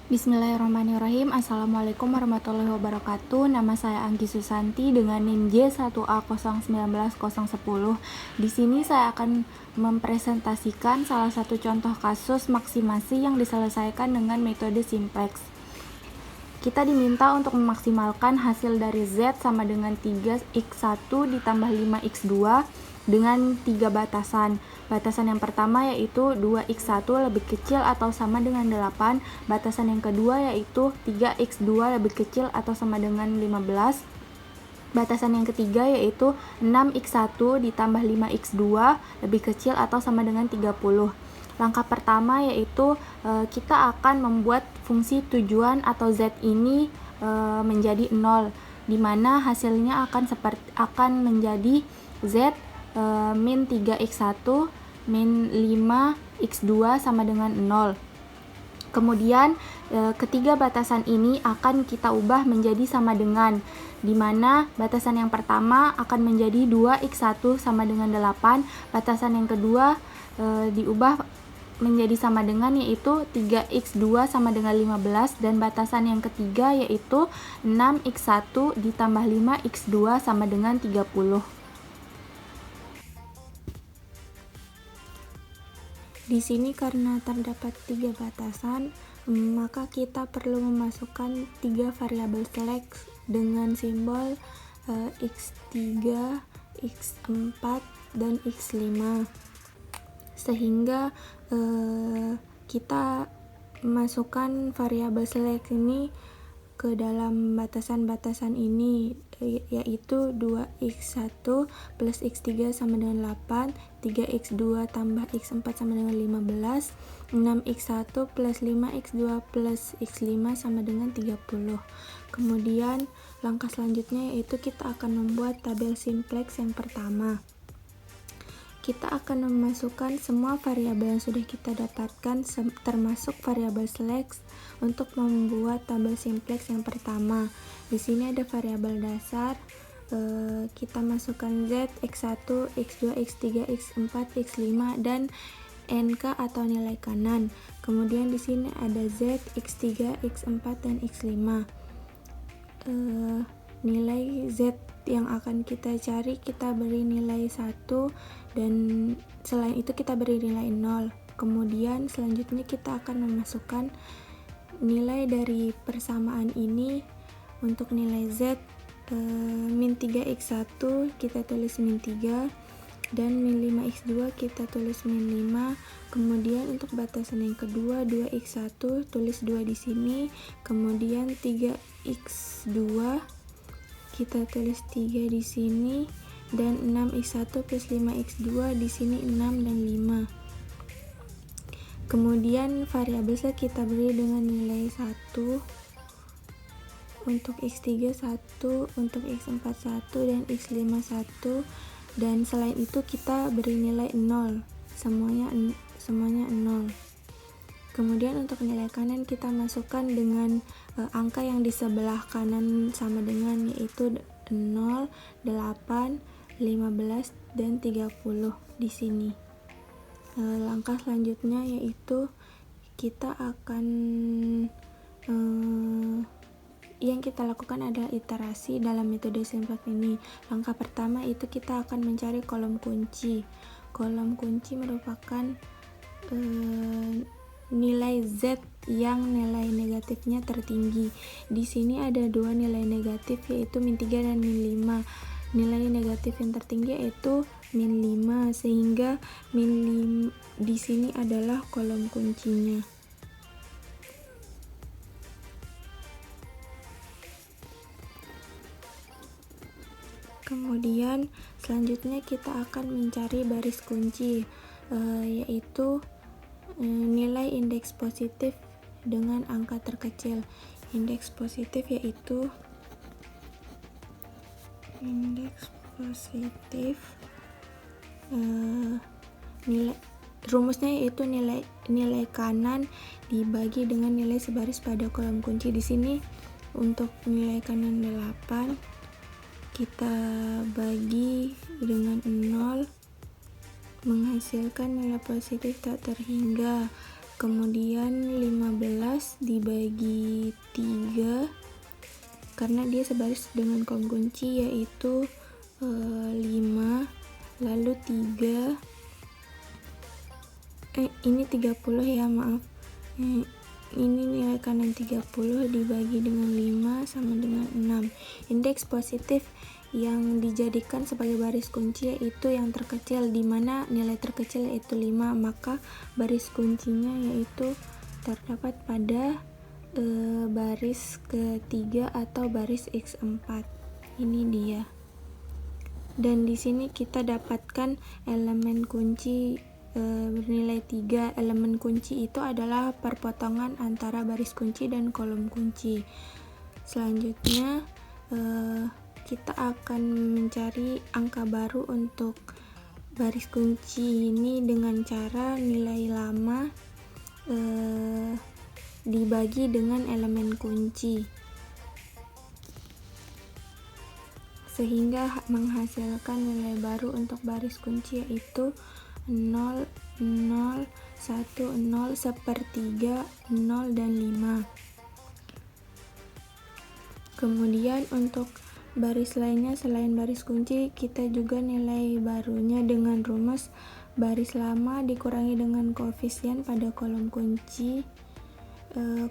Bismillahirrahmanirrahim. Assalamualaikum warahmatullahi wabarakatuh. Nama saya Anggi Susanti dengan NIM J1A019010. Di sini saya akan mempresentasikan salah satu contoh kasus maksimasi yang diselesaikan dengan metode simplex. Kita diminta untuk memaksimalkan hasil dari Z sama dengan 3x1 ditambah 5x2 dengan 3 batasan. Batasan yang pertama yaitu 2x1 lebih kecil atau sama dengan 8. Batasan yang kedua yaitu 3x2 lebih kecil atau sama dengan 15. Batasan yang ketiga yaitu 6x1 ditambah 5x2 lebih kecil atau sama dengan 30. Langkah pertama yaitu kita akan membuat fungsi tujuan atau Z ini menjadi 0, di mana hasilnya akan menjadi Z min 3x1 min 5x2 sama dengan 0. Kemudian ketiga batasan ini akan kita ubah menjadi sama dengan, di mana batasan yang pertama akan menjadi 2x1 sama dengan 8, batasan yang kedua diubah menjadi sama dengan yaitu 3x2 sama dengan 15, dan batasan yang ketiga yaitu 6x1 ditambah 5x2 sama dengan 30. Di sini karena terdapat 3 batasan, maka kita perlu memasukkan 3 variabel select dengan simbol x3, x4, dan x5. Sehingga kita masukkan variabel select ini ke dalam batasan-batasan ini, yaitu 2x1 plus x3 sama dengan 8, 3x2 tambah x4 sama dengan 15, 6x1 plus 5x2 plus x5 sama dengan 30. Kemudian langkah selanjutnya yaitu kita akan membuat tabel simplex yang pertama. Kita akan memasukkan semua variabel yang sudah kita dapatkan termasuk variabel select untuk membuat tabel simplex yang pertama. Di sini ada variabel dasar, kita masukkan Z, X1, X2, X3, X4, X5 dan NK atau nilai kanan. Kemudian di sini ada Z, X3, X4 dan X5. Nilai Z yang akan kita cari kita beri nilai 1, dan selain itu kita beri nilai 0. Kemudian selanjutnya kita akan memasukkan nilai dari persamaan ini. Untuk nilai Z min 3x1 kita tulis min 3, dan min 5x2 kita tulis min 5. Kemudian untuk batasan yang kedua 2x1 tulis 2 di sini, kemudian 3x2 kita tulis 3 di sini, dan 6x1 plus 5x2 di sini 6 dan 5. Kemudian variabel kita beri dengan nilai 1, untuk x3 1, untuk x4 1, dan x5 1, dan selain itu kita beri nilai 0, semuanya 0. Kemudian untuk nilai kanan kita masukkan dengan angka yang di sebelah kanan sama dengan, yaitu 0, 8, 15, dan 30 di sini. Langkah selanjutnya yaitu kita akan yang kita lakukan adalah iterasi dalam metode simplex ini. Langkah pertama itu kita akan mencari kolom kunci. Kolom kunci merupakan nilai Z yang nilai negatifnya tertinggi. Di sini ada 2 nilai negatif yaitu min 3 dan min 5. Nilai negatif yang tertinggi yaitu min 5, sehingga min 5 di sini adalah kolom kuncinya. Kemudian selanjutnya kita akan mencari baris kunci, yaitu nilai indeks positif dengan angka terkecil. Indeks positif yaitu rumusnya yaitu nilai kanan dibagi dengan nilai sebaris pada kolom kunci. Di sini untuk nilai kanan 8 kita bagi dengan 0, menghasilkan nilai positif tak terhingga. Kemudian 15 dibagi 3 karena dia sebaris dengan kolom kunci, yaitu 5, lalu 3, ini 30 ya, maaf, ini nilai kanan 30 dibagi dengan 5 sama dengan 6. Indeks positif yang dijadikan sebagai baris kunci yaitu yang terkecil, di mana nilai terkecil yaitu 5, maka baris kuncinya yaitu terdapat pada baris ketiga atau baris X4. Ini dia. Dan di sini kita dapatkan elemen kunci bernilai 3. Elemen kunci itu adalah perpotongan antara baris kunci dan kolom kunci. Selanjutnya kita akan mencari angka baru untuk baris kunci ini dengan cara nilai lama dibagi dengan elemen kunci, sehingga menghasilkan nilai baru untuk baris kunci yaitu 0, 0, 1, 0, sepertiga, 0, dan 5. Kemudian untuk baris lainnya selain baris kunci, kita juga nilai barunya dengan rumus baris lama dikurangi dengan koefisien pada kolom kunci.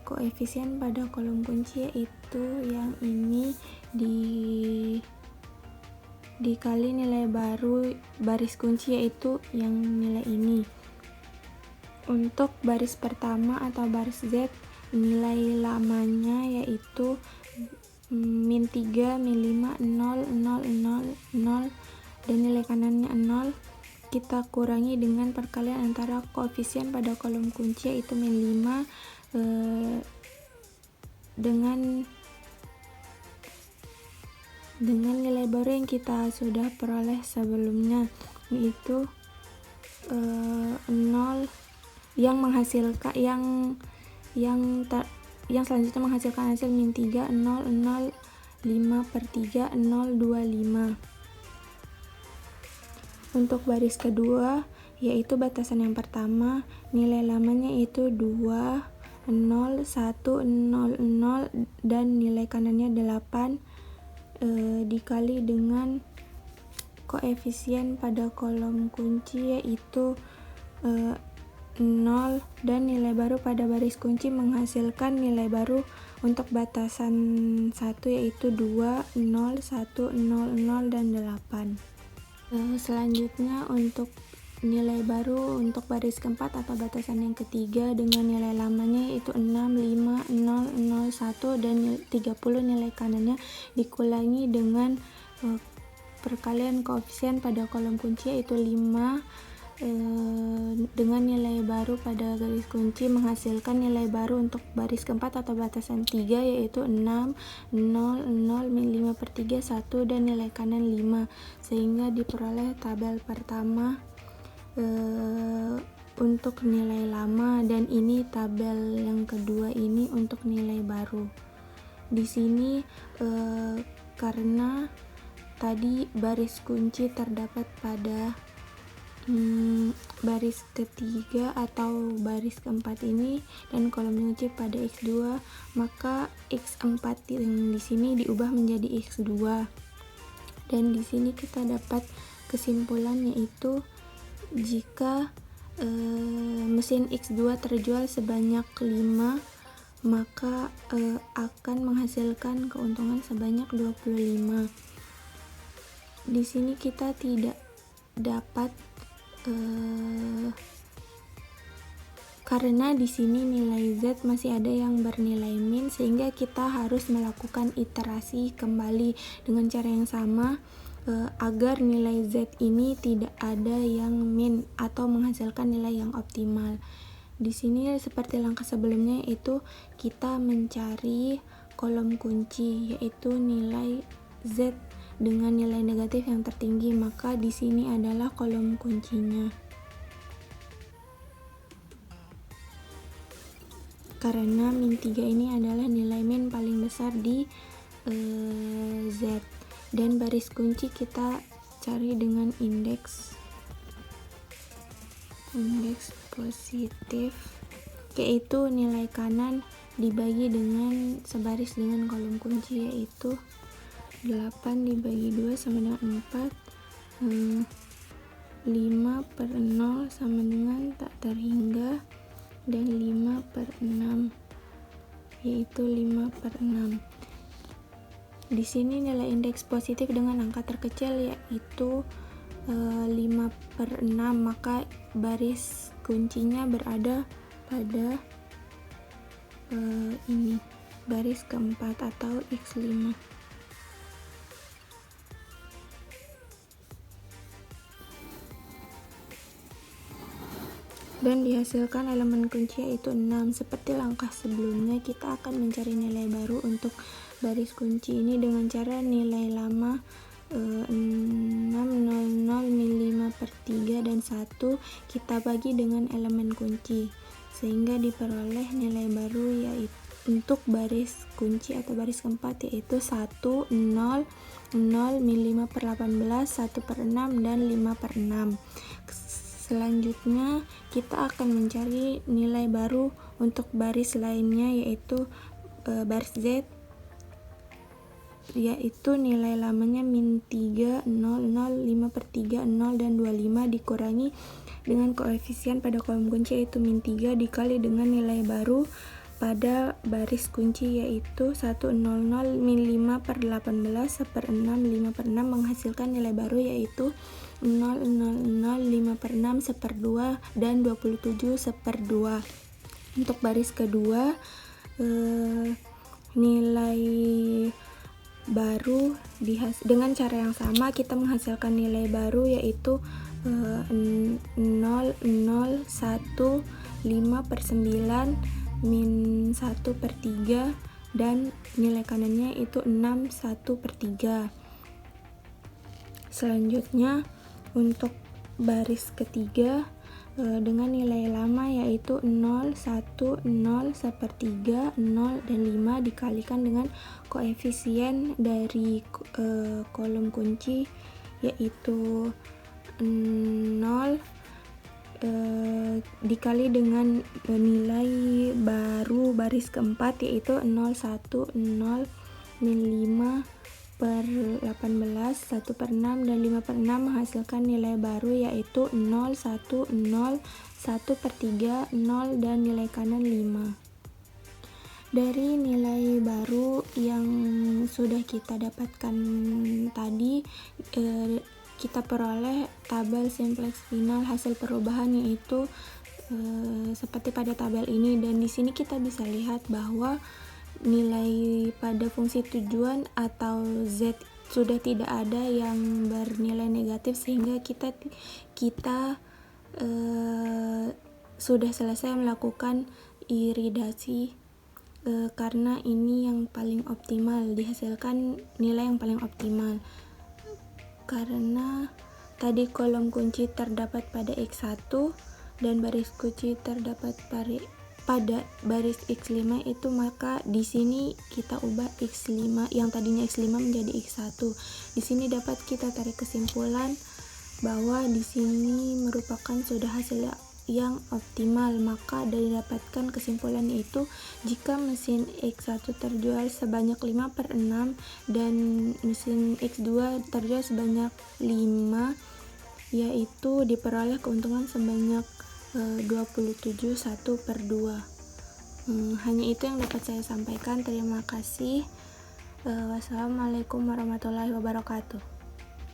Koefisien pada kolom kunci yaitu yang ini dikali nilai baru baris kunci yaitu yang nilai ini. Untuk baris pertama atau baris Z, nilai lamanya yaitu min 3, min 5, 0, 0, 0, 0, dan nilai kanannya 0. Kita kurangi dengan perkalian antara koefisien pada kolom kunci yaitu min 5 dengan nilai baru yang kita sudah peroleh sebelumnya, yaitu 0 yang menghasilkan yang selanjutnya menghasilkan hasil min 3, 0, 0, 5/3, 0, 2, 5. Untuk baris kedua, yaitu batasan yang pertama, nilai lamanya itu 2, 0, 1, 0, 0, dan nilai kanannya 8 dikali dengan koefisien pada kolom kunci yaitu 0, dan nilai baru pada baris kunci menghasilkan nilai baru untuk batasan 1 yaitu 2, 0, 1, 0, 0, dan 8. Selanjutnya untuk nilai baru untuk baris keempat atau batasan yang ketiga dengan nilai lamanya yaitu 6, 5, 0, 0, 1, dan 30 nilai kanannya dikurangi dengan perkalian koefisien pada kolom kunci yaitu 5 dengan nilai baru pada garis kunci menghasilkan nilai baru untuk baris keempat atau batasan 3 yaitu 6, 0, 0, min 5/3, 1, dan nilai kanan 5, sehingga diperoleh tabel pertama untuk nilai lama, dan ini tabel yang kedua ini untuk nilai baru. Di sini karena tadi baris kunci terdapat pada baris ketiga atau baris keempat ini dan kolom kunci pada X2, maka X4 yang di sini diubah menjadi X2. Dan di sini kita dapat kesimpulan yaitu jika mesin X2 terjual sebanyak 5, maka akan menghasilkan keuntungan sebanyak 25. Di sini kita tidak dapat karena di sini nilai Z masih ada yang bernilai min, sehingga kita harus melakukan iterasi kembali dengan cara yang sama agar nilai Z ini tidak ada yang min atau menghasilkan nilai yang optimal. Di sini seperti langkah sebelumnya yaitu kita mencari kolom kunci yaitu nilai Z dengan nilai negatif yang tertinggi, maka di sini adalah kolom kuncinya. Karena min 3 ini adalah nilai min paling besar di Z. Dan baris kunci kita cari dengan indeks positif yaitu nilai kanan dibagi dengan sebaris dengan kolom kunci, yaitu 8 dibagi 2 sama dengan 4, 5/0 sama dengan tak terhingga, dan 5/6 yaitu 5/6. Di sini nilai indeks positif dengan angka terkecil yaitu 5/6, maka baris kuncinya berada pada ini baris keempat atau X5. Dan dihasilkan elemen kunci yaitu 6. Seperti langkah sebelumnya, kita akan mencari nilai baru untuk baris kunci ini dengan cara nilai lama 600 5/3 dan 1 kita bagi dengan elemen kunci, sehingga diperoleh nilai baru yaitu untuk baris kunci atau baris keempat, yaitu 1 0 0 5/18 1/6 dan 5/6. Selanjutnya kita akan mencari nilai baru untuk baris lainnya, yaitu baris Z, yaitu nilai lamanya -3 0 0 5/3 0 dan 25 dikurangi dengan koefisien pada kolom kunci yaitu -3 dikali dengan nilai baru pada baris kunci yaitu 1 0 0 5/18 1/6 5/6 menghasilkan nilai baru yaitu 0 0 0 5/6 1/2 dan 27/2. Untuk baris kedua, nilai baru dengan cara yang sama kita menghasilkan nilai baru yaitu 0 0 1 5/9 -1/3 dan nilai kanannya itu 6 1/3. Selanjutnya untuk baris ketiga dengan nilai lama yaitu 0 1 0 1/3 0 dan 5 dikalikan dengan koefisien dari kolom kunci yaitu 0 dikali dengan nilai baru baris keempat yaitu 0 1 0 5/18 1/6 dan 5/6 menghasilkan nilai baru yaitu 0 1 0 1/3 0 dan nilai kanan 5. Dari nilai baru yang sudah kita dapatkan tadi, kita peroleh tabel simplex final hasil perubahan yaitu seperti pada tabel ini, dan di sini kita bisa lihat bahwa nilai pada fungsi tujuan atau Z sudah tidak ada yang bernilai negatif, sehingga kita sudah selesai melakukan iridasi karena ini yang paling optimal, dihasilkan nilai yang paling optimal karena tadi kolom kunci terdapat pada X1 dan baris kunci terdapat pada baris X5 itu, maka di sini kita ubah X5 yang tadinya X5 menjadi X1. Di sini dapat kita tarik kesimpulan bahwa di sini merupakan sudah hasil yang optimal, maka didapatkan kesimpulan yaitu jika mesin X1 terjual sebanyak 5/6 dan mesin X2 terjual sebanyak 5, yaitu diperoleh keuntungan sebanyak 27 1/2. Hanya itu yang dapat saya sampaikan. Terima kasih. Wassalamualaikum warahmatullahi wabarakatuh.